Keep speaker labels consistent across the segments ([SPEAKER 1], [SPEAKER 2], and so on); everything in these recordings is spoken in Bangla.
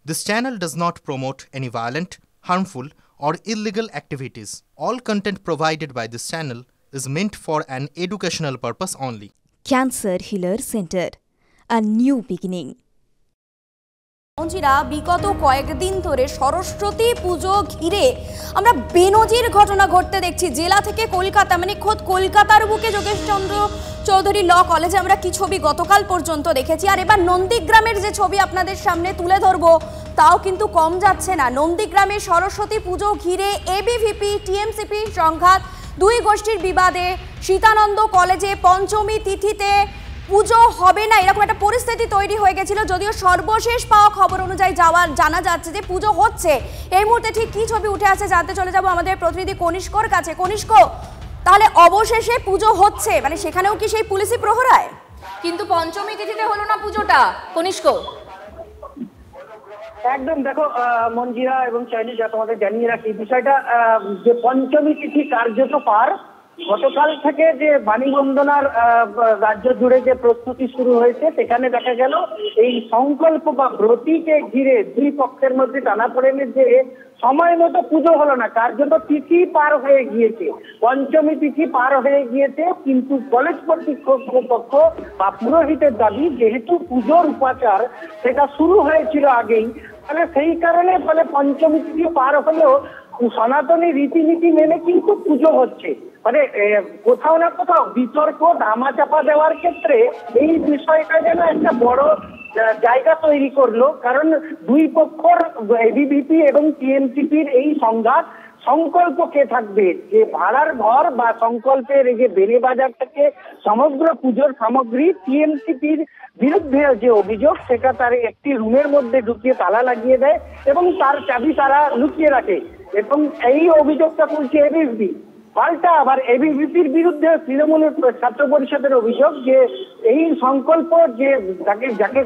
[SPEAKER 1] This channel does not promote any violent, harmful, or illegal activities. All content provided by this channel is meant for an educational purpose only.
[SPEAKER 2] Cancer Healer Center, a new beginning.
[SPEAKER 3] মঞ্জিরা বিগত কয়েকদিন ধরে সরস্বতী পুজো ঘিরে আমরা বেনজির ঘটনা ঘটতে দেখছি। জেলা থেকে কলকাতা, মানে খোদ কলকাতার বুকে যোগেশচন্দ্র চৌধুরী ল কলেজে আমরা কি ছবি গতকাল পর্যন্ত দেখেছি, আর এবার নন্দীগ্রামের যে ছবি আপনাদের সামনে তুলে ধরবো তাও কিন্তু কম যাচ্ছে না। নন্দীগ্রামের সরস্বতী পুজো ঘিরে এবিভিপি টিএমসিপি সংঘাত, দুই গোষ্ঠীর বিবাদে সীতানন্দ কলেজে পঞ্চমী তিথিতে পুজো হবে না, এরকম একটা পরিস্থিতি তৈরি হয়ে গেছিল। যদিও সর্বশেষ পাওয়া খবর অনুযায়ী জানা যাচ্ছে যে পুজো হচ্ছে। এই মুহূর্তে ঠিক কি ছবি উঠে আসছে জানতে চলে যাব আমাদের প্রতিনিধি কনিষ্কর কাছে। কনিষ্ক, তাহলে অবশেষে পুজো হচ্ছে, মানে সেখানেও কি সেই পুলিশি প্রহরায়? কিন্তু পঞ্চমী তিথিতে হলো না পুজোটা, কনিষ্ক।
[SPEAKER 4] একদম, দেখো মঞ্জিরা এবং চাইলে যা তোমাদের জানিয়ে রাখি বিষয়টা, যে পঞ্চমী তিথি কার্যত পার। গতকাল থেকে যে বাণীবন্দনার রাজ্য জুড়ে যে প্রস্তুতি শুরু হয়েছে, সেখানে দেখা গেল এই সংকল্প বা ব্রতীকে ঘিরে দুই পক্ষের মধ্যে টানাপোড়েনের যে সময় মতো পুজো হলো না, কার্যত তিথি পার হয়ে গিয়েছে, পঞ্চমী তিথি পার হয়ে গিয়েছে। কিন্তু কলেজ কর্তৃপক্ষ বা পুরোহিতের দাবি, যেহেতু পুজোর উপাচার সেটা শুরু হয়েছিল আগেই, তাহলে সেই কারণে ফলে পঞ্চমী তিথি পার হলেও সনাতনী রীতিনীতি মেনে কিন্তু পুজো হচ্ছে। মানে কোথাও না কোথাও বিতর্ক ধামাচাপা দেওয়ার ক্ষেত্রে এই বিষয়টা যেন একটা বড় জায়গা তৈরি করলো। কারণ দুই পক্ষর এবিভিপি এবং টিএমসিপির এই সংঘাত, সংকল্প কে থাকবে, যে ভাড়ার ঘর বা সংকল্পের এই যে বেড়ে বাজার থেকে সমগ্র পুজোর সামগ্রী টিএমসিপির বিরুদ্ধে যে অভিযোগ, সেটা তার একটি রুমের মধ্যে ঢুকিয়ে তালা লাগিয়ে দেয় এবং তার চাবি তারা লুকিয়ে রাখে, এবং এই অভিযোগটা করছে এবিভিপি। পাল্টা আবার এবিভিপির বিরুদ্ধে তৃণমূল ছাত্র পরিষদের অভিযোগ যে এই সংকল্প যে যাকে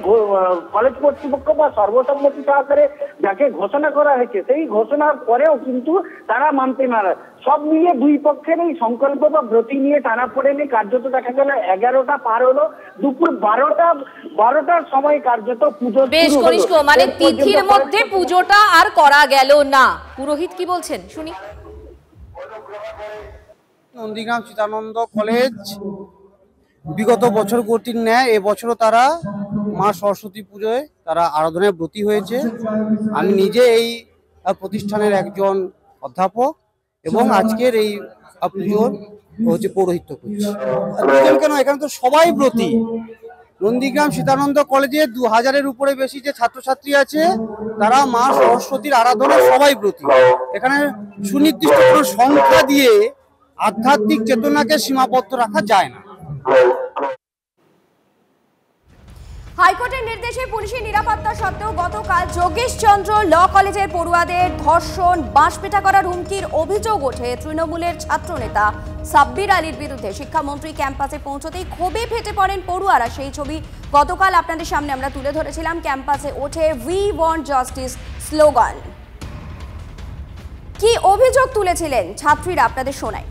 [SPEAKER 4] কলেজ কর্তৃপক্ষ বা সর্বসম্মতি সহকারে যাকে ঘোষণা করা হয়েছে, সেই ঘোষণার পরেও কিন্তু তারা মানতে নারাজ। সব মিলিয়ে দুই পক্ষের এই সংকল্প বা ব্রতী নিয়ে টানাপোড়েনে কার্যত দেখা গেল 11টা পার হলো, দুপুর 12টার সময় কার্যত পুজো।
[SPEAKER 3] বেশ কনিষ্ক, মানে তিথির মধ্যে পুজোটা আর করা গেল না। পুরোহিত কি বলছেন শুনি।
[SPEAKER 5] নন্দীগ্রাম সীতানন্দ কলেজ বিগত বছর গতির ন্যায় এবছরও তারা মা সরস্বতী পুজোয় তারা আরাধনায় ব্রতী হয়েছে। আমি নিজে এই প্রতিষ্ঠানের একজন অধ্যাপক এবং আজকের এই পুজোর পৌরোহিত্য করছি। কেন, এখানে তো সবাই ব্রতী। নন্দীগ্রাম সীতানন্দ কলেজে 2000-এর উপরে বেশি যে ছাত্রছাত্রী আছে, তারা মা সরস্বতীর আরাধনায় সবাই ব্রতী। এখানে সুনির্দিষ্ট কোনো সংখ্যা দিয়ে আধ্যাত্মিক চেতনাকে সীমাবদ্ধ রাখা যায় না।
[SPEAKER 3] হাইকোর্টের নির্দেশে পুলিশের নিরাপত্তা সত্ত্বেও গতকাল যোগেশচন্দ্র ল কলেজের পড়ুয়াদের ধর্ষণ, বাঁশপেটা করার হুমকির অভিযোগ ওঠে তৃণমূলের ছাত্রনেতা সাব্বির আলীর বিরুদ্ধে। শিক্ষামন্ত্রী ক্যাম্পাসে পৌঁছতেই ক্ষোভে ফেটে পড়েন পড়ুয়ারা। সেই ছবি গতকাল আপনাদের সামনে আমরা তুলে ধরেছিলাম। ক্যাম্পাসে ওঠে উই ওয়ান্ট জাস্টিস স্লোগান। কি অভিযোগ তুলেছিলেন ছাত্রীরা আপনাদের শোনায়।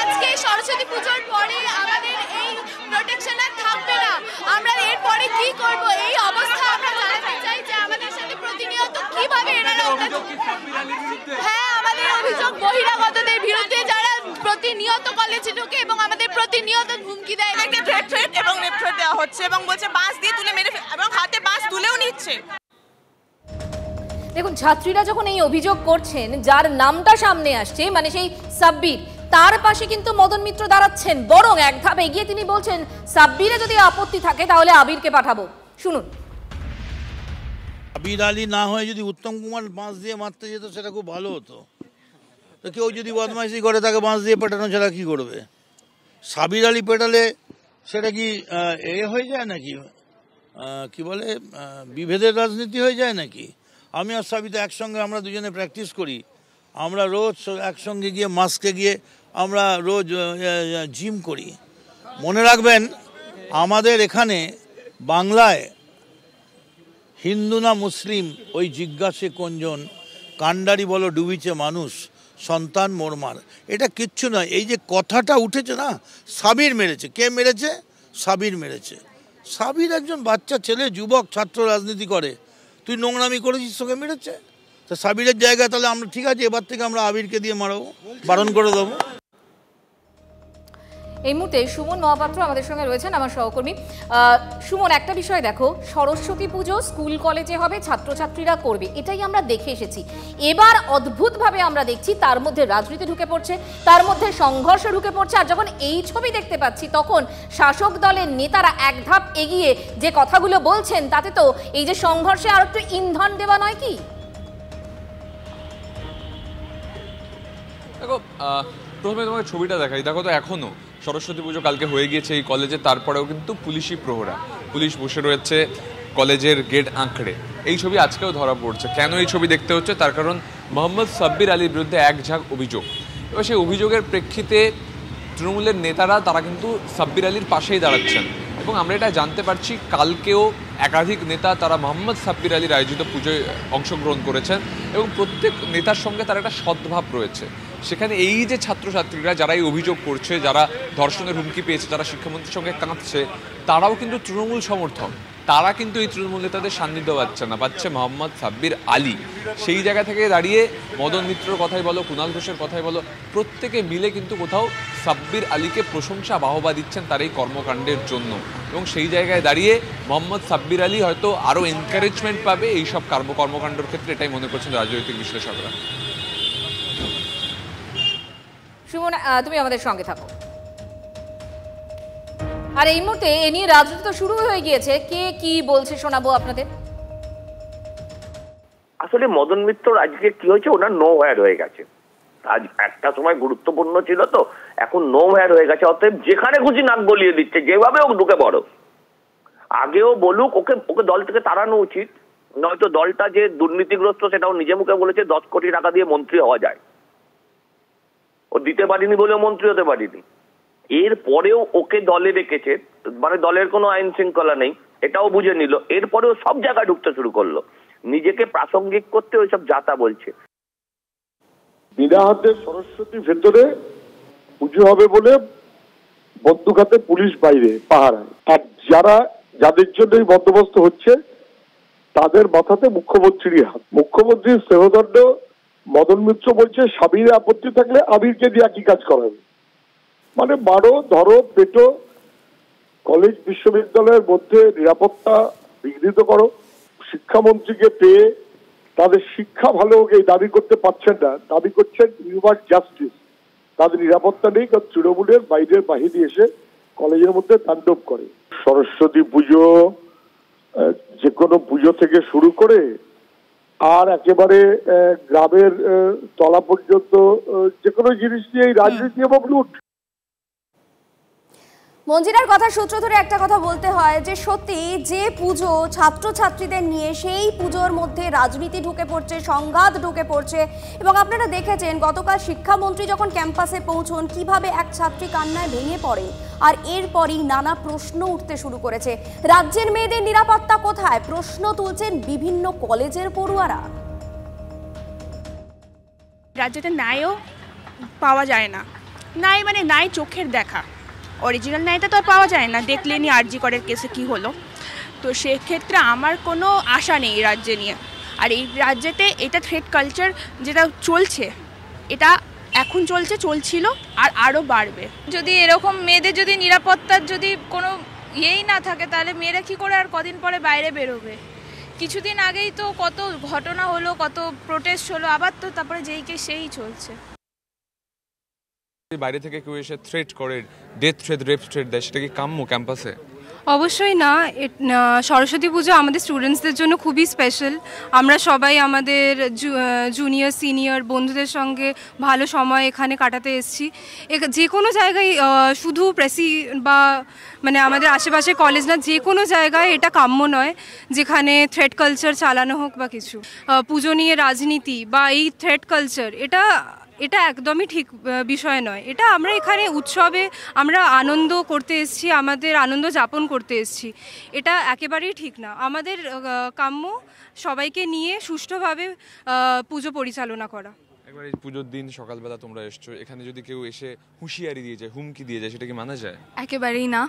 [SPEAKER 6] আজকে সরস্বতী পুজোর পরে আমাদের এই প্রোটেকশন আর থাকবে না। আমরা এরপরে কি করব, এই অবস্থা আমরা জানাতে চাই যে আমাদের সাথে প্রতিনিয়ত কিভাবে এনারা। হ্যাঁ, আমাদের অভিযোগ বহিরাগতদের বিরুদ্ধে, যারা প্রতিনিয়ত কলেজে ঢোকে এবং আমাদের প্রতিনিয়ত হুমকি দেয়।
[SPEAKER 7] থ্রেট এবং নেপথ্রেট দেওয়া হচ্ছে এবং বলছে বাঁশ দিয়ে তুলে মেরে, এবং হাতে বাঁশ তুলেও নিচ্ছে।
[SPEAKER 3] দেখুন, ছাত্রীরা যখন এই অভিযোগ করছেন, যার নামটা সামনে আসছে মানে সেই সাব্বির, তার পাশে কিন্তু মদন মিত্র দাঁড়াচ্ছেন। বরং এক ধাপ এগিয়ে তিনি বলছেন, সাব্বিরে যদি আপত্তি থাকে তাহলে আবিরকে পাঠাবো। শুনুন।
[SPEAKER 8] আবির আলী না হয়ে যদি উত্তম কুমার বাঁশ দিয়ে মারতে যেত, সেটা খুব ভালো হতো। তো কেউ যদি বদমাইশি করে তাকে বাঁশ দিয়ে পেটানো ছাড়া কি করবে? সাবির আলী পেটালে সেটা কি হয়ে যায় নাকি, কি বলে, বিভেদের রাজনীতি হয়ে যায় নাকি? আমি আর সাবিতা একসঙ্গে আমরা দুজনে প্র্যাকটিস করি। আমরা রোজ একসঙ্গে গিয়ে মাস্কে গিয়ে আমরা রোজ জিম করি। মনে রাখবেন, আমাদের এখানে বাংলায় হিন্দু না মুসলিম ওই জিজ্ঞাসে কোনজন, কান্ডারি বলো ডুবিছে মানুষ, সন্তান মোরমার, এটা কিচ্ছু নয়। এই যে কথাটা উঠেছে না, সাবির মেরেছে। কে মেরেছে? সাবির মেরেছে। সাবির একজন বাচ্চা ছেলে, যুবক ছাত্র, রাজনীতি করে, তুই নোংরামি করেছিস, তোকে মেরেছে। তো সাবিরের জায়গায় তাহলে আমরা ঠিক আছে, এবার থেকে আমরা আবিরকে দিয়ে মারাবো, বারণ করে দেবো।
[SPEAKER 9] এই মুহূর্তে সুমন মহাপাত্র আমাদের সঙ্গে রয়েছেন, আমার সহকর্মী। সুমন, একটা বিষয় দেখো, সরস্বতী পুজো স্কুল কলেজে হবে, ছাত্রছাত্রীরা করবে, এটাই আমরা দেখে এসেছি। এবার অদ্ভুতভাবে আমরা দেখছি তার মধ্যে রাজনীতি ঢুকে পড়ছে, তার মধ্যে সংঘর্ষ ঢুকে পড়ছে। আর যখন এই ছবি দেখতে পাচ্ছি তখন শাসক দলের নেতারা এক ধাপ এগিয়ে যে কথাগুলো বলছেন, তাতে তো এই যে সংঘর্ষে আর একটু ইন্ধন দেওয়া নয় কি?
[SPEAKER 10] দেখো, প্রথমে তোমাকে ছবিটা দেখাই। দেখো তো, এখনো সরস্বতী পুজো কালকে হয়ে গিয়েছে এই কলেজে, তারপরেও কিন্তু পুলিশি প্রহরা, পুলিশ বসে রয়েছে কলেজের গেট আঁকড়ে। এই ছবি আজকেও ধরা পড়ছে। কেন এই ছবি দেখতে হচ্ছে? তার কারণ মোহাম্মদ সাব্বির আলীর বিরুদ্ধে এক ঝাঁক অভিযোগ। এবার সেই অভিযোগের প্রেক্ষিতে তৃণমূলের নেতারা তারা কিন্তু সাব্বির আলীর পাশেই দাঁড়াচ্ছেন, এবং আমরা এটা জানতে পারছি কালকেও একাধিক নেতা তারা মোহাম্মদ সাব্বির আলীর আয়োজিত পুজোয় অংশগ্রহণ করেছেন, এবং প্রত্যেক নেতার সঙ্গে তার একটা সদ্ভাব রয়েছে। সেখানে এই যে ছাত্রছাত্রীরা যারা এই অভিযোগ করছে, যারা ধর্ষণের হুমকি পেয়েছে, যারা শিক্ষামন্ত্রীর সঙ্গে কাঁদছে, তারাও কিন্তু তৃণমূল সমর্থক। তারা কিন্তু এই তৃণমূল নেতাদের সান্নিধ্য পাচ্ছে না, পাচ্ছে মোহাম্মদ সাব্বির আলী। সেই জায়গা থেকে দাঁড়িয়ে মদন মিত্রর কথাই বলো, কুণাল ঘোষের কথাই বলো, প্রত্যেকে মিলে কিন্তু কোথাও সাব্বির আলীকে প্রশংসা বাহবা দিচ্ছেন তার এই কর্মকাণ্ডের জন্য। এবং সেই জায়গায় দাঁড়িয়ে মোহাম্মদ সাব্বির আলী হয়তো আরও এনকারেজমেন্ট পাবে এইসব কর্মকাণ্ডের ক্ষেত্রে, এটাই মনে করছেন রাজনৈতিক বিশ্লেষকরা।
[SPEAKER 9] সুমন, তুমি আমাদের সঙ্গে থাকো। আর এই মুহূর্তে এ নিয়ে রাজনীতি তো শুরু হয়ে গিয়েছে, কে কি বলছে শোনাবো আপনাদের।
[SPEAKER 11] আসলে মদন মিত্র আজকে কি হয়েছে, ওনার নো ওয়্যার হয়ে গেছে। আজ একটা সময় গুরুত্বপূর্ণ ছিল, তো এখন নো ওয়্যার হয়ে গেছে। অতএব যেখানে খুশি নাক গলিয়ে দিচ্ছে, যেভাবে ও ঢুকে পড়ো। আগেও বলুক, ওকে ওকে দল থেকে তাড়ানো উচিত, নয়তো দলটা যে দুর্নীতিগ্রস্ত সেটাও নিজে মুখে বলেছে। 10 কোটি টাকা দিয়ে মন্ত্রী হওয়া যায়, ও দিতে পারিনি বলেও মন্ত্রী হতে পারিনি। এরপরেও ওকে দলে রেখেছে, মানে দলের কোনো আইন শৃঙ্খলা নেই এটাও বুঝে নিল। এরপরেও সব জায়গায় ঢুকতে শুরু করলো, নিজেকে প্রাসঙ্গিক করতে ওইসব যাতা বলছে।
[SPEAKER 12] বিনা হাতে সরস্বতী ভেতরে পুজো হবে বলে বন্দুক হাতে পুলিশ বাইরে পাহারায়, আর যাদের জন্য এই বন্দোবস্ত হচ্ছে তাদের মাথাতে মুখ্যমন্ত্রীর হাত। মুখ্যমন্ত্রীর স্নেহদণ্ড মদন মিত্র বলছে সাবিরে আপত্তি থাকলে আবিরকে দিয়ে একই কাজ করাবে। মানে মারো, ধরো, পেটো, কলেজ বিশ্ববিদ্যালয়ের মধ্যে নিরাপত্তা বিঘ্নিত করো। শিক্ষামন্ত্রীকে পেয়ে তাদের শিক্ষা ভালো এই দাবি করতে পারছেন না, দাবি করছেন ইউনিভার্স জাস্টিস। তাদের নিরাপত্তা নেই, কারণ তৃণমূলের বাইরের বাহিনী এসে কলেজের মধ্যে তাণ্ডব করে। সরস্বতী পুজো যে কোনো পুজো থেকে শুরু করে আর একেবারে গ্রামের তলা পর্যন্ত যে কোনো জিনিস নিয়ে রাজনীতি এবং লুট।
[SPEAKER 3] মঞ্জিরার কথা সূত্র ধরে একটা কথা বলতে হয় যে সত্যি যে পুজো ছাত্রছাত্রীদের নিয়ে, সেই পুজোর মধ্যে রাজনীতি ঢুকে পড়ছে, সংঘাত ঢুকে পড়ছে। এবং আপনারা দেখেছেন গতকাল শিক্ষামন্ত্রী যখন ক্যাম্পাসে পৌঁছন, কিভাবে এক ছাত্রী কান্নায় ভেঙে পড়ে। আর এরপরই নানা প্রশ্ন উঠতে শুরু করেছে। রাজ্যের মেয়েদের নিরাপত্তা কোথায়, প্রশ্ন তুলছেন বিভিন্ন কলেজের পড়ুয়ারা।
[SPEAKER 13] রাজ্যতে ন্যায়ও পাওয়া যায় না, ন্যায় মানে ন্যায় চোখের দেখা, অরিজিনাল ন্যায়টা তো আর পাওয়া যায় না। দেখলেনি আরজি করের কেসে কি হলো। তো সেক্ষেত্রে আমার কোনো আশা নেই এই রাজ্যে নিয়ে। আর এই রাজ্যেতে এটা থ্রেট কালচার যেটা চলছে, এটা এখন চলছে, চলছিল, আর আরও বাড়বে।
[SPEAKER 6] যদি এরকম মেয়েদের যদি নিরাপত্তার যদি কোনো ইয়েই না থাকে, তাহলে মেয়েরা কী করে আর কদিন পরে বাইরে বেরোবে? কিছুদিন আগেই তো কত ঘটনা হলো, কত প্রোটেস্ট হলো, আবার তো তারপরে যেই কে সেই চলছে।
[SPEAKER 10] বাইরে থেকে কেউ এসে থ্রেট করে, ডেথ থ্রেট, রেপ থ্রেট দেয়, সেটা কি কাম্য ক্যাম্পাসে?
[SPEAKER 14] অবশ্যই না। সরস্বতী পুজো আমাদের স্টুডেন্টসদের জন্য খুবই স্পেশাল। আমরা সবাই আমাদের জুনিয়র সিনিয়র বন্ধুদের সঙ্গে ভালো সময় এখানে কাটাতে এসেছি। যে কোনো জায়গায়, শুধু প্রেসি বা মানে আমাদের আশেপাশে কলেজ না, যে কোনো জায়গায় এটা কাম্য নয় যেখানে থ্রেট কালচার চালানো হোক বা কিছু। পুজো নিয়ে রাজনীতি বা এই থ্রেট কালচার, এটা একদমই ঠিক বিষয় নয়। এটা আমরা এখানে উৎসবে আমরা আনন্দ করতে এসেছি, আমাদের আনন্দ যাপন করতে এসেছি, এটা একেবারেই ঠিক না। আমাদের কাম্য সবাইকে নিয়ে সুষ্ঠুভাবে পুজো পরিচালনা করা।
[SPEAKER 10] একবার এই পুজোর দিন সকালবেলা তোমরা এসছো, এখানে যদি কেউ এসে হুঁশিয়ারি দিয়ে যায়, হুমকি দিয়ে যায়, সেটা কি মানা যায়?
[SPEAKER 15] একেবারেই না।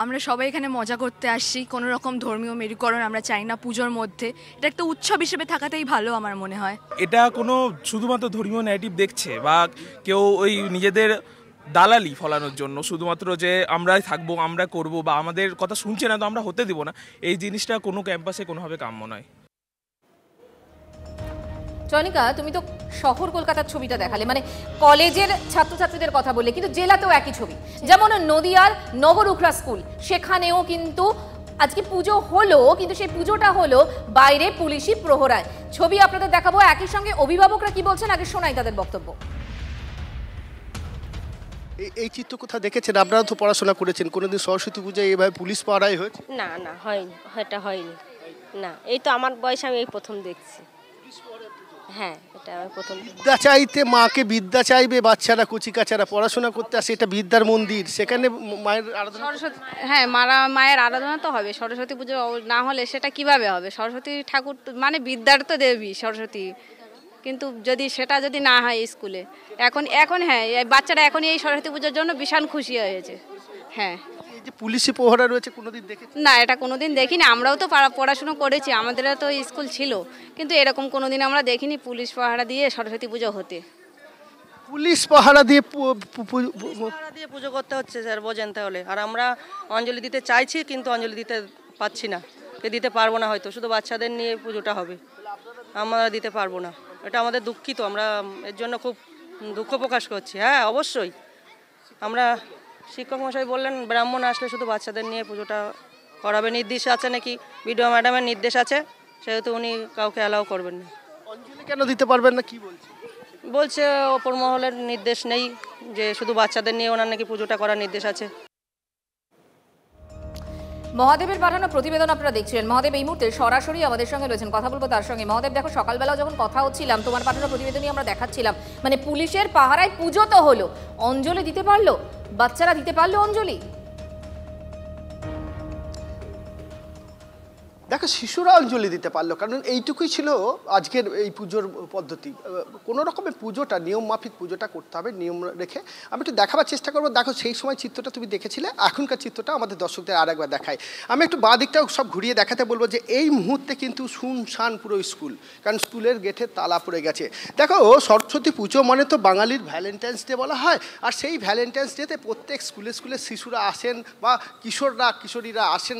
[SPEAKER 15] আমরা সবাই এখানে মজা করতে আসছি, কোনো রকম ধর্মীয় মেরুকরণ আমরা চাই না পুজোর মধ্যে। এটা একটা উৎসব হিসেবে থাকাটাই ভালো আমার মনে হয়।
[SPEAKER 16] এটা কোনো শুধুমাত্র ধর্মীয় ন্যারেটিভ দেখছে বা কেউ ওই নিজেদের দালালি ফলানোর জন্য শুধুমাত্র যে আমরাই থাকবো, আমরা করব বা আমাদের কথা শুনছে না তো আমরা হতে দিব না, এই জিনিসটা কোনো ক্যাম্পাসে কোনোভাবে কাম্য নয়।
[SPEAKER 9] চয়নিকা, তুমি তো শহর কলকাতার ছবিটা দেখালে, মানে কলেজের ছাত্রছাত্রীদের কথা বললে, কিন্তু জেলাতেও একই ছবি। যেমন নদিয়ার নবরুখরা স্কুল, সেখানেও কিন্তু আজকে পুজো হলো, কিন্তু সেই পুজোটা হলো বাইরে পুলিশি প্রহরায়। ছবি আপনাদের দেখাবো, একই সঙ্গে অভিভাবকরা কি বলছেন আগে শোনাই তাদের বক্তব্য।
[SPEAKER 17] এই চিত্র কোথাও দেখেছেন? আপনারা তো পড়াশোনা করেছেন, কোনোদিন সরস্বতী পূজায় এইভাবে পুলিশ পাহারায় হয়েছে?
[SPEAKER 18] না না, হয়নি, এটা হয়নি। না, এই তো আমার বয়সে আমি এই প্রথম দেখছি। হ্যাঁ, এটা আমি প্রথম।
[SPEAKER 17] বিদ্যা চাইতে মাকে বিদ্যা চাইবে বাচ্চারা, কচিকাচারা পড়াশোনা করতে আসে, এটা বিদ্যার মন্দির, সেখানে মায়ের আরাধনা।
[SPEAKER 19] সরস্বতী, হ্যাঁ, মায়ের আরাধনা তো হবে। সরস্বতী পুজো না হলে সেটা কিভাবে হবে? সরস্বতী ঠাকুর মানে বিদ্যার তো দেবী সরস্বতী, কিন্তু সেটা যদি না হয় স্কুলে, এখন হ্যাঁ বাচ্চারা এখন এই সরস্বতী পুজোর জন্য ভীষণ খুশি হয়েছে। হ্যাঁ,
[SPEAKER 17] এই যে পুলিশি প্রহরা রয়েছে, কোনোদিন দেখেছেন?
[SPEAKER 19] না, এটা কোনোদিন দেখিনি। আমরাও তো পড়াশোনা করেছি, আমাদেরও তো স্কুল ছিল, কিন্তু এরকম কোনোদিন আমরা দেখিনি পুলিশ পাহারা দিয়ে সরস্বতী পুজো হতে।
[SPEAKER 17] পুলিশ পাহারা দিয়ে
[SPEAKER 20] পুজো করতে হচ্ছে স্যার, বোঝেন তাহলে। আর আমরা অঞ্জলি দিতে চাইছি, কিন্তু অঞ্জলি দিতে পাচ্ছি না, দিতে পারবো না, হয়তো শুধু বাচ্চাদের নিয়ে পুজোটা হবে, আমরা দিতে পারবো না। এটা আমাদের দুঃখিত, আমরা এর জন্য খুব দুঃখ প্রকাশ করছি। হ্যাঁ, অবশ্যই আমরা শিক্ষক মশাই বললেন ব্রাহ্মণ আসলে শুধু বাচ্চাদের নিয়ে পুজোটা করাবে, নির্দেশ আছে নাকি, বিডিও ম্যাডামের নির্দেশ আছে, সেহেতু উনি কাউকে অ্যালাউ করবেন না।
[SPEAKER 17] অঞ্জলি কেন দিতে পারবেন না, কি
[SPEAKER 20] বলছে ওপর মহলের নির্দেশ নেই, যে শুধু বাচ্চাদের নিয়ে ওনার নাকি পুজোটা করার নির্দেশ আছে।
[SPEAKER 9] মহাদেবের পাঠানো প্রতিবেদন আপনারা দেখছিলেন। মহাদেব এই মুহূর্তে সরাসরি আমাদের সঙ্গে রয়েছেন, কথা বলবো তার সঙ্গে। মহাদেব, দেখো সকালবেলা যখন কথা হচ্ছিলাম, তোমার পাঠানো প্রতিবেদনই আমরা দেখাচ্ছিলাম, মানে পুলিশের পাহারায় পুজো তো হলো, অঞ্জলি দিতে পারলো বাচ্চারা, দিতে পারলো অঞ্জলি?
[SPEAKER 17] দেখো, শিশুরা অঞ্জলি দিতে পারলো, কারণ এইটুকুই ছিল আজকের এই পুজোর পদ্ধতি। কোনো রকমের পুজোটা নিয়ম মাফিক পুজোটা করতে হবে, নিয়ম রেখে। আমি একটু দেখাবার চেষ্টা করবো। দেখো, সেই সময় চিত্রটা তুমি দেখেছিলে, এখনকার চিত্রটা আমাদের দর্শকদের আর একবার দেখায়। আমি একটু বাঁ দিকটাও সব ঘুরিয়ে দেখাতে বলবো যে এই মুহূর্তে কিন্তু শুনশান পুরো স্কুল, কারণ স্কুলের গেটে তালা পড়ে গেছে। দেখো, সরস্বতী পুজো মানে তো বাঙালির ভ্যালেন্টাইন্স ডে বলা হয়, আর সেই ভ্যালেন্টাইন্স ডেতে প্রত্যেক স্কুলে শিশুরা আসেন বা কিশোরীরা আসেন,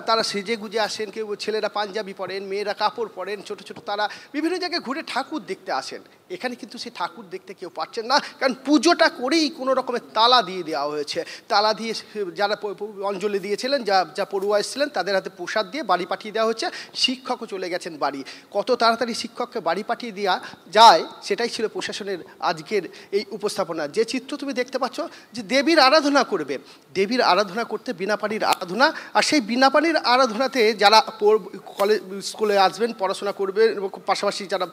[SPEAKER 17] তারা সেজে গুজে আসেন, কেউ ছেলেরা পাঞ্জাবি পরেন, মেয়েরা কাপড় পরেন, ছোট ছোট, তারা বিভিন্ন জায়গায় ঘুরে ঠাকুর দেখতে আসেন। এখানে কিন্তু সেই ঠাকুর দেখতে কেউ পাচ্ছেন না, কারণ পুজোটা করেই কোনো রকমের তালা দিয়ে দেওয়া হয়েছে। তালা দিয়ে যারা অঞ্জলি দিয়েছিলেন, যা পড়ুয়া এসেছিলেন, তাদের হাতে প্রসাদ দিয়ে বাড়ি পাঠিয়ে দেওয়া হচ্ছে। শিক্ষকও চলে গেছেন বাড়ি। কত তাড়াতাড়ি শিক্ষককে বাড়ি পাঠিয়ে দেওয়া যায়, সেটাই ছিল প্রশাসনের আজকের এই উপস্থাপনা। যে চিত্র তুমি দেখতে পাচ্ছ, যে দেবীর আরাধনা করবে, দেবীর আরাধনা করতে বিনা পানির আরাধনা, আর সেই বিনা পানির আরাধনাতে যারা কলেজ স্কুলে আসবেন, পড়াশোনা করবেন, এবং পাশাপাশি যারা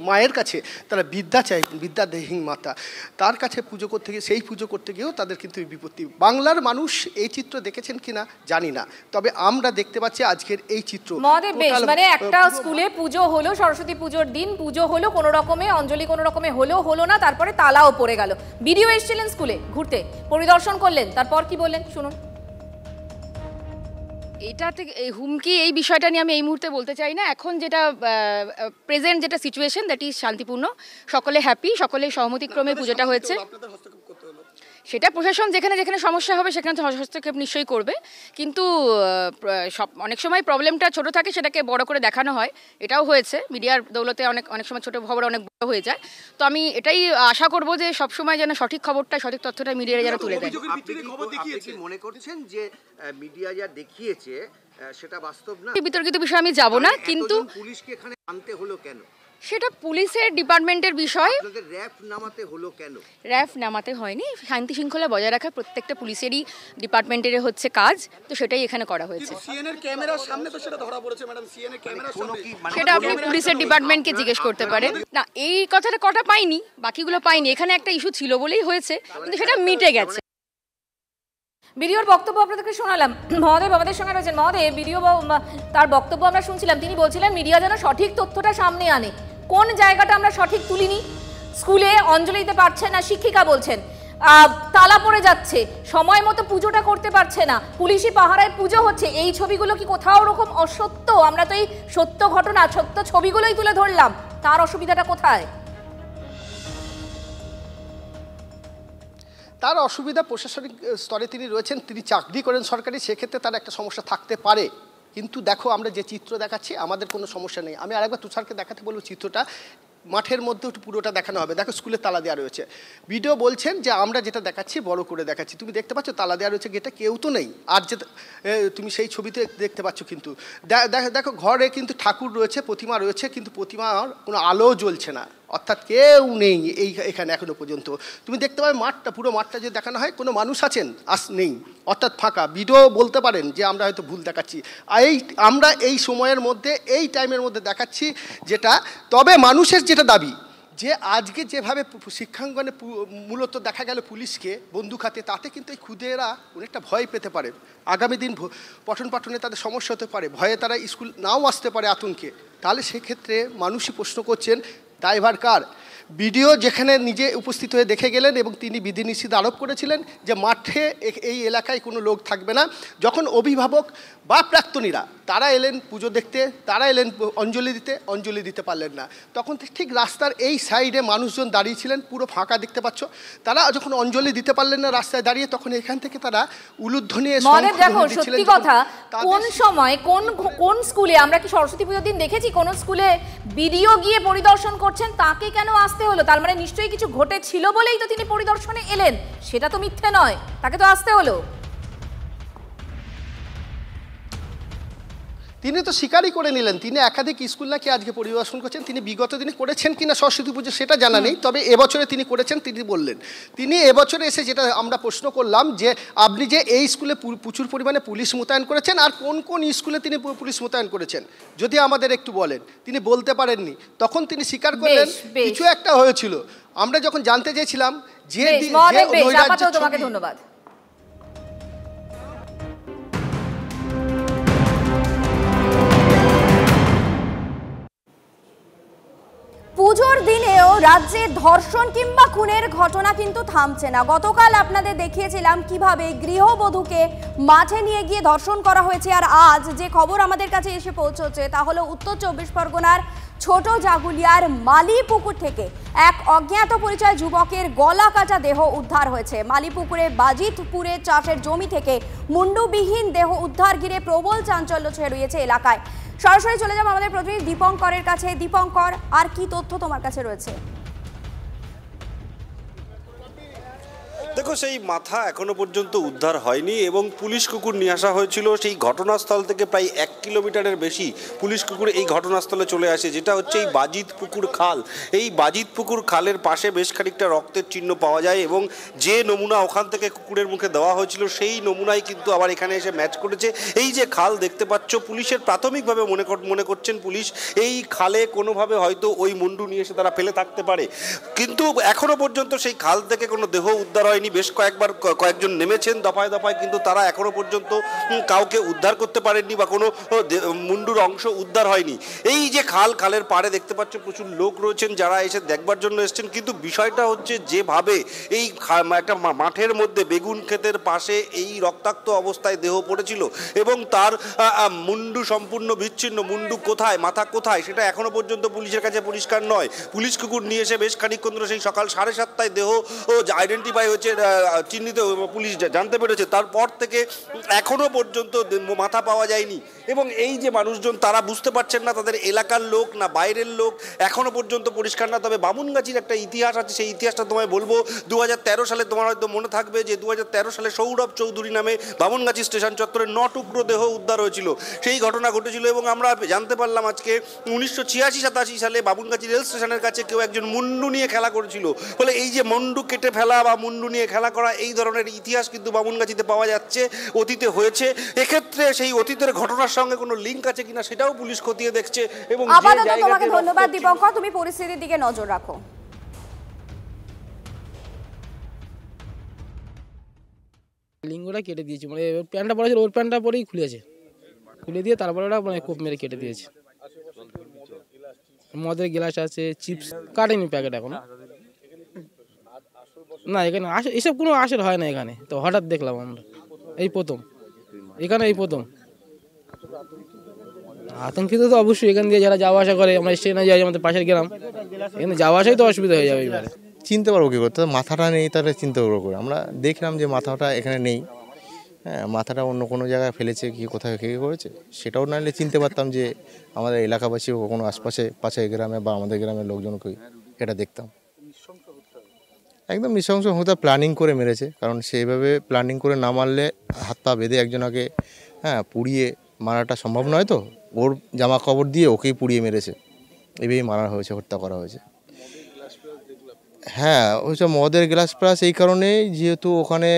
[SPEAKER 17] মায়ের কাছে তারা বিদ্যা চাইবেন, বিদ্যা দেহিং মাতা, তার কাছে পুজো করতে গিয়ে, সেই পুজো করতে গিয়েও তাদের কিন্তু বিপত্তি। বাংলার মানুষ এই চিত্র দেখেছেন কিনা জানি না, তবে আমরা দেখতে পাচ্ছি আজকের এই চিত্র।
[SPEAKER 9] মহাদেব, বেশ, মানে একটা স্কুলে পুজো হলো, সরস্বতী পুজোর দিন পুজো হলো, কোনো রকমে অঞ্জলি কোনো রকমে হলো না, তারপরে তালাও পড়ে গেল। বিডিও এসেছিলেন স্কুলে ঘুরতে, পরিদর্শন করলেন, তারপর কি বললেন শুনুন।
[SPEAKER 21] এটাতে হুমকি, এই বিষয়টা নিয়ে আমি এই মুহূর্তে বলতে চাই না। এখন যেটা প্রেজেন্ট যেটা সিচুয়েশন, দ্যাট ইজ শান্তিপূর্ণ, সকলে হ্যাপি, সকলে সহমতিক্রমে পুজোটা হয়েছে। সেটা প্রশাসন যেখানে যেখানে সমস্যা হবে সেখানে তো হস্তক্ষেপ নিশ্চয়ই করবে, কিন্তু অনেক সময় প্রবলেমটা ছোট থাকে, সেটাকে বড় করে দেখানো হয়, এটাও হয়েছে মিডিয়ার দৌলতে। অনেক সময় ছোট খবর অনেক বড় হয়ে যায়। তো আমি এটাই আশা করব যে সবসময় যেন সঠিক খবরটা, সঠিক তথ্যটা মিডিয়া যেন তুলে দেয়।
[SPEAKER 17] মনে করছেন যে মিডিয়া যা দেখিয়েছে সেটা বাস্তব না?
[SPEAKER 21] বিতর্কিত বিষয় আমি যাব না, কিন্তু
[SPEAKER 17] পুলিশকে এখানে আনতে হলো কেন
[SPEAKER 21] সেটা পুলিশের ডিপার্টমেন্টের বিষয়।
[SPEAKER 17] র‍্যাফ নামাতে হলো কেন?
[SPEAKER 21] র‍্যাফ নামাতে হয়নি, শান্তি শৃঙ্খলা বজায় রাখা প্রত্যেকটা পুলিশেরই ডিপার্টমেন্টের হচ্ছে কাজ, তো সেটাই এখানে করা হয়েছে।
[SPEAKER 17] সিএনএর ক্যামেরার সামনে তো সেটা ধরা পড়েছে ম্যাডাম, সিএনএর ক্যামেরার সামনে।
[SPEAKER 21] সেটা আপনি পুলিশের ডিপার্টমেন্টকে জিজ্ঞেস করতে পারেন। না, এই কথাটা কটা পাইনি, বাকিগুলো পাইনি। এখানে একটা ইস্যু ছিল বলেই হয়েছে, কিন্তু সেটা মিটে গেছে।
[SPEAKER 9] ভিডিওর বক্তব্য আপনাদেরকে শোনালাম। মহাদেব আমাদের সঙ্গে রয়েছেন। মহাদেব, ভিডিও তার বক্তব্য আমরা শুনছিলাম, তিনি বলছিলেন মিডিয়া যেন সঠিক তথ্যটা সামনে আনে। কোন জায়গাটা আমরা সঠিক তুলিনি? স্কুলে অঞ্জলি দিতে পারছেন না শিক্ষিকা বলছেন, তালা পড়ে যাচ্ছে, সময় মতো পুজোটা করতে পারছে না, পুলিশি পাহারায় পুজো হচ্ছে, এই ছবিগুলো কি কোথাও ওরকম অসত্য? আমরা তো এই সত্য ঘটনা, সত্য ছবিগুলোই তুলে ধরলাম, তার অসুবিধাটা কোথায়?
[SPEAKER 17] তার অসুবিধা প্রশাসনিক স্তরে তিনি রয়েছেন, তিনি চাকরি করেন সরকারি, সেক্ষেত্রে তার একটা সমস্যা থাকতে পারে। কিন্তু দেখো আমরা যে চিত্র দেখাচ্ছি আমাদের কোনো সমস্যা নেই। আমি আরেকবার তুষারকে দেখাতে বলবো চিত্রটা, মাঠের মধ্যে পুরোটা দেখানো হবে। দেখো স্কুলে তালা দেওয়া রয়েছে, ভিডিও বলছেন যে আমরা যেটা দেখাচ্ছি বড় করে দেখাচ্ছি, তুমি দেখতে পাচ্ছ তালা দেওয়া রয়েছে, গেটে কেউ তো নেই। আর যে তুমি সেই ছবিতে দেখতে পাচ্ছ, কিন্তু দেখো ঘরে কিন্তু ঠাকুর রয়েছে, প্রতিমা রয়েছে, কিন্তু প্রতিমার কোনো আলো জ্বলছে না, অর্থাৎ কেউ নেই এখানে এখনো পর্যন্ত। তুমি দেখতে পাবে মাঠটা, পুরো মাঠটা যদি দেখানো হয় কোনো মানুষ আছেন নেই, অর্থাৎ ফাঁকা। ভিডিও বলতে পারেন যে আমরা হয়তো ভুল দেখাচ্ছি, আমরা এই সময়ের মধ্যে এই টাইমের মধ্যে দেখাচ্ছি যেটা। তবে মানুষের যেটা দাবি যে আজকে যেভাবে শিক্ষাঙ্গনে মূলত দেখা গেল পুলিশকে বন্দুক হাতে, তাতে কিন্তু এই খুদেরা অনেকটা ভয় পেতে পারে। আগামী দিন পঠন পাঠনে তাদের সমস্যা হতে পারে, ভয়ে তারা স্কুল নাও আসতে পারে আতঙ্কে। তাহলে সেক্ষেত্রে মানুষই প্রশ্ন করছেন দায়ভার কার? ভিডিও যেখানে নিজে উপস্থিত হয়ে দেখে গেলেন এবং তিনি বিধিনিষেধ আরোপ করেছিলেন যে মাঠে এই এলাকায় কোনো লোক থাকবে না। যখন অভিভাবক বা প্রাক্তনীরা তারা এলেন পুজো দেখতে, তারা এলেন অঞ্জলি দিতে পারলেন না, তখন ঠিক রাস্তার এই সাইডে মানুষজন দাঁড়িয়েছিলেন, পুরো ফাঁকা দেখতে পাচ্ছ। তারা যখন অঞ্জলি দিতে পারলেন না রাস্তায় দাঁড়িয়ে, তখন এখান থেকে তারা উলুধ্বনি
[SPEAKER 9] দেখো সত্যি কথা, কোন সময় কোন স্কুলে, আমরা কি সরস্বতী পুজোর দিন দেখেছি কোন স্কুলে বিডিও গিয়ে পরিদর্শন করছেন, তাকে কেন আসতে হলো? তার মানে নিশ্চয়ই কিছু ঘটেছিল বলেই তো তিনি পরিদর্শনে এলেন, সেটা তো মিথ্যে নয়, তাকে তো আসতে হলো।
[SPEAKER 17] তিনি তো স্বীকারই করে নিলেন তিনি একাধিক স্কুল নাকি আজকে পরিদর্শন করছেন। তিনি বিগত দিনে করেছেন কিনা সরস্বতী পুজো সেটা জানা নেই, তবে এবছরে তিনি করেছেন তিনি বললেন। তিনি এবছরে এসে যেটা আমরা প্রশ্ন করলাম যে আপনি যে এই স্কুলে প্রচুর পরিমাণে পুলিশ মোতায়েন করেছেন, আর কোন কোন স্কুলে তিনি পুলিশ মোতায়েন করেছেন যদি আমাদের একটু বলেন। তিনি বলতে পারেননি, তখন তিনি স্বীকার করলেন কিছু একটা হয়েছিল। আমরা যখন জানতে চেয়েছিলাম যে
[SPEAKER 9] তোমাকে ধন্যবাদ।
[SPEAKER 3] পুজোর দিনেও রাজ্যে ধর্ষণ কিংবা খুনের ঘটনা কিন্তু থামছে না। গতকাল আপনাদের দেখিয়েছিলাম কিভাবে গৃহবধূকে মাঠে নিয়ে গিয়ে ধর্ষণ করা হয়েছে, আর আজ যে খবর আমাদের কাছে এসে পৌঁছচ্ছে তা হলো উত্তর 24 পরগনার ছোট জাগুলিয়ার মালিপুকুর থেকে এক অজ্ঞাত পরিচয় যুবকের গলা কাটা দেহ উদ্ধার হয়েছে। মালিপুকুরে বাজিতপুরে চাষের জমি থেকে মুন্ডুবিহীন দেহ উদ্ধার ঘিরে প্রবল চাঞ্চল্য ছড়িয়েছে এলাকায়। সরাসরি চলে যাব আমাদের প্রতিনিধি দীপঙ্করের কাছে। দীপঙ্কর, আর কি তথ্য তোমার কাছে রয়েছে?
[SPEAKER 1] দেখো, সেই মাথা এখনো পর্যন্ত উদ্ধার হয়নি এবং পুলিশ কুকুর নিয়ে আসা হয়েছিল। সেই ঘটনাস্থল থেকে প্রায় 1 কিলোমিটারের বেশি পুলিশ কুকুর এই ঘটনাস্থলে চলে আসে, যেটা হচ্ছে এই বাজিতপুকুর খাল। এই বাজিতপুকুর খালের পাশে বেশ খানিকটা রক্তের চিহ্ন পাওয়া যায় এবং যে নমুনা ওখান থেকে কুকুরের মুখে দেওয়া হয়েছিল সেই নমুনাই কিন্তু আবার এখানে এসে ম্যাচ করেছে। এই যে খাল দেখতে পাচ্ছ, পুলিশের প্রাথমিকভাবে মনে করছেন পুলিশ এই খালে কোনোভাবে হয়তো ওই মুন্ডু নিয়ে এসে তারা ফেলে থাকতে পারে, কিন্তু এখনো পর্যন্ত সেই খাল থেকে কোনো দেহ উদ্ধার হয়নি। বেশ কয়েকজন নেমেছেন দফায় দফায়, কিন্তু তারা এখনো পর্যন্ত কাউকে উদ্ধার করতে পারেননি বা কোনো মুন্ডুর অংশ উদ্ধার হয়নি। এই যে খালের পাড়ে দেখতে পাচ্ছ প্রচুর লোক রয়েছেন যারা এসে দেখবার জন্য এসেছেন, কিন্তু বিষয়টা হচ্ছে যেভাবে এই একটা মাঠের মধ্যে বেগুন ক্ষেতের পাশে এই রক্তাক্ত অবস্থায় দেহ পড়েছিল এবং তার মুন্ডু সম্পূর্ণ বিচ্ছিন্ন, মুন্ডু কোথায় মাথা কোথায় সেটা এখনো পর্যন্ত পুলিশের কাছে পরিষ্কার নয়। পুলিশ কুকুর নিয়ে এসে বেশ খানিকক্ষণ ধরে সেই সকাল 7:30টায় দেহ আইডেন্টিফাই হয়েছে, চিহ্নিত পুলিশ জানতে পেরেছে, তারপর থেকে এখনো পর্যন্ত মাথা পাওয়া যায়নি। এবং এই যে মানুষজন তারা বুঝতে পারছেন না তাদের এলাকার লোক না বাইরের লোক, এখনো পর্যন্ত পরিষ্কার না। তবে বামুনগাছির একটা ইতিহাস আছে, সেই ইতিহাসটা তোমায় বলবো। 2013 সালে তোমার হয়তো মনে থাকবে যে 2013 সালে সৌরভ চৌধুরী নামে বামুনগাছি স্টেশন চত্বরে 9 টুকরো দেহ উদ্ধার হয়েছিল, সেই ঘটনা ঘটেছিল। এবং আমরা জানতে পারলাম আজকে 1986-87 সালে বামুনগাছি রেল স্টেশনের কাছে কেউ একজন মুন্ডু নিয়ে খেলা করেছিল। ফলে এই যে মুন্ডু কেটে ফেলা বা মুন্ডু নিয়ে খেলা করা, এই ধরনের ইতিহাস কিন্তু বামুনগাছিতে পাওয়া যাচ্ছে, অতীতে হয়েছে। এক্ষেত্রে সেই অতীতের ঘটনার সঙ্গে কোনো লিঙ্ক আছে কিনা সেটাও পুলিশ খতিয়ে দেখছে। এবং
[SPEAKER 3] তোমাকে ধন্যবাদ দীপঙ্কর, তুমি পরিস্থিতির দিকে নজর রাখো।
[SPEAKER 22] লিঙ্গটা কেটে দিয়েছে, মানে প্যান্টটা পরেছিল ওর প্যান্টটা পরেই খুলে দিয়ে তারপরে ওরা মানে কোপ মেরে কেটে দিয়েছে। মদের গ্লাস আছে, চিপস কাটেনি প্যাকেট এখনো। না এখানে এসব কোনো আসর হয় না এখানে, তো হঠাৎ দেখলাম আমরা এই প্রথম এখানে, এই প্রথম। আতঙ্কিত তো অবশ্যই, এখান দিয়ে যারা যাওয়া আসা করে, আমরা স্টেশনে যাই, আমাদের পাশের গ্রাম, এখানে যাওয়া আসাই তো অসুবিধা হয়ে যাবে। এবারে
[SPEAKER 2] চিনতে পারবো কী করতে, মাথাটা নেই, তাহলে চিনতে পারবো করে। আমরা দেখলাম যে মাথাটা এখানে নেই, হ্যাঁ, মাথাটা অন্য কোনো জায়গায় ফেলেছে, কি কোথায় কে করেছে সেটাও নাহলে চিনতে পারতাম যে আমাদের এলাকাবাসী কোনো আশপাশে পাশের গ্রামে বা আমাদের গ্রামের লোকজনকে এটা দেখতাম। একদম নৃশংস হতে প্ল্যানিং করে মেরেছে, কারণ সেইভাবে প্ল্যানিং করে না মারলে হাত পা বেঁধে একজনকে পুড়িয়ে মারাটা সম্ভব নয়। তো ওর জামা কাপড় দিয়ে ওকেই পুড়িয়ে মেরেছে, এভাবেই মারা হয়েছে, হত্যা করা হয়েছে। হ্যাঁ, ওইসব মদের গ্লাস প্লাস এই কারণেই, যেহেতু ওখানে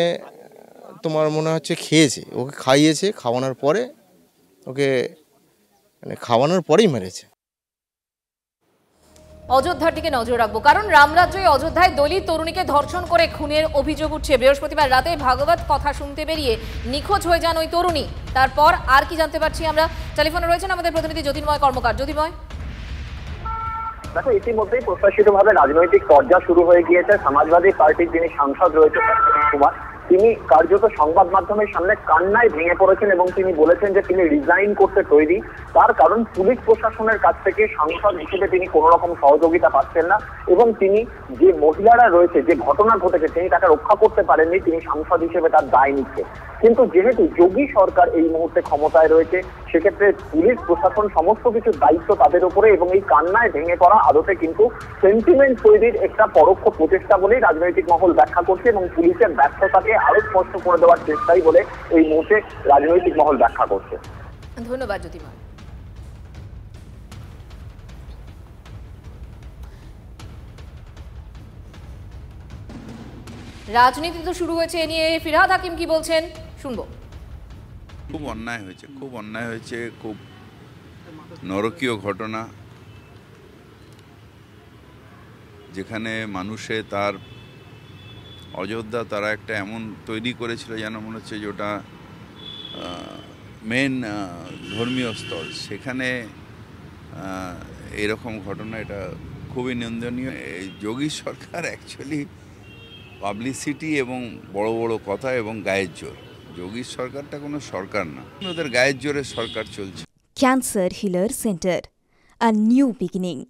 [SPEAKER 2] তোমার মনে হচ্ছে খেয়েছে, ওকে খাইয়েছে, খাওয়ানোর পরে ওকে মানে খাওয়ানোর পরেই মেরেছে।
[SPEAKER 9] অযোধ্যার দিকে নজর রাখবো, কারণ রামরাজ্যে অযোধ্যায় দলিত তরুণীকে ধর্ষণ করে খুনের অভিযোগ উঠছে। বৃহস্পতিবার রাতে ভাগবত কথা শুনতে বেরিয়ে নিখোঁজ হয়ে যান ওই তরুণী। তারপর আর কি জানতে পারছি আমরা, টেলিফোনে রয়েছেন আমাদের প্রতিনিধি জ্যোতির্ময় কর্মকার। জ্যোতির্ময়,
[SPEAKER 4] দেখো, ইতিমধ্যেই প্রত্যাশিতভাবে রাজনৈতিক পর্যায় শুরু হয়ে গিয়েছে। সমাজবাদী পার্টির যিনি সাংসদ রয়েছে কুমার, তিনি কার্যত সংবাদ মাধ্যমের সামনে কান্নায় ভেঙে পড়েছেন এবং তিনি বলেছেন যে তিনি রিজাইন করতে তৈরি। তার কারণ পুলিশ প্রশাসনের কাছ থেকে সাংসদ হিসেবে তিনি কোনো রকম সহযোগিতা পাচ্ছেন না এবং তিনি যে মহিলারা রয়েছে, যে ঘটনা ঘটেছে তিনি তাকে রক্ষা করতে পারেননি, তিনি সাংসদ হিসেবে তার দায় নিচ্ছে। কিন্তু যেহেতু যোগী সরকার এই মুহূর্তে ক্ষমতায় রয়েছে, সেক্ষেত্রে পুলিশ প্রশাসন সমস্ত কিছু দায়িত্ব তাদের উপরে এবং এই কান্নায় ভেঙে পড়া আদতে কিন্তু সেন্টিমেন্ট তৈরির একটা পরোক্ষ প্রচেষ্টা বলেই রাজনৈতিক মহল ব্যাখ্যা করছে এবং পুলিশের ব্যর্থতাকে আরো স্পষ্ট করে দেওয়ার চেষ্টাই বলে এই মুহূর্তে রাজনৈতিক মহল ব্যাখ্যা করছে।
[SPEAKER 9] ধন্যবাদ জ্যোতির্ময়। রাজনীতি তো শুরু হয়েছে, এ নিয়ে ফিরহাদ হাকিম কি বলছেন শুনবো।
[SPEAKER 23] খুব অন্যায় হয়েছে, খুব অন্যায় হয়েছে, খুব নরকীয় ঘটনা, যেখানে মানুষে তার অযোধ্যা তারা একটা এমন তৈরি করেছিল যেন মনে হচ্ছে যে ওটা মেন ধর্মীয় স্থল, সেখানে এরকম ঘটনা, এটা খুবই নিন্দনীয়। এই যোগী সরকার অ্যাকচুয়ালি পাবলিসিটি এবং বড় বড় কথা এবং গায়ের জোর, যোগী সরকারটা কোনো সরকার না, ওদের গায়ের জোরে সরকার চলছে।
[SPEAKER 24] Cancer healer centre, a new beginning.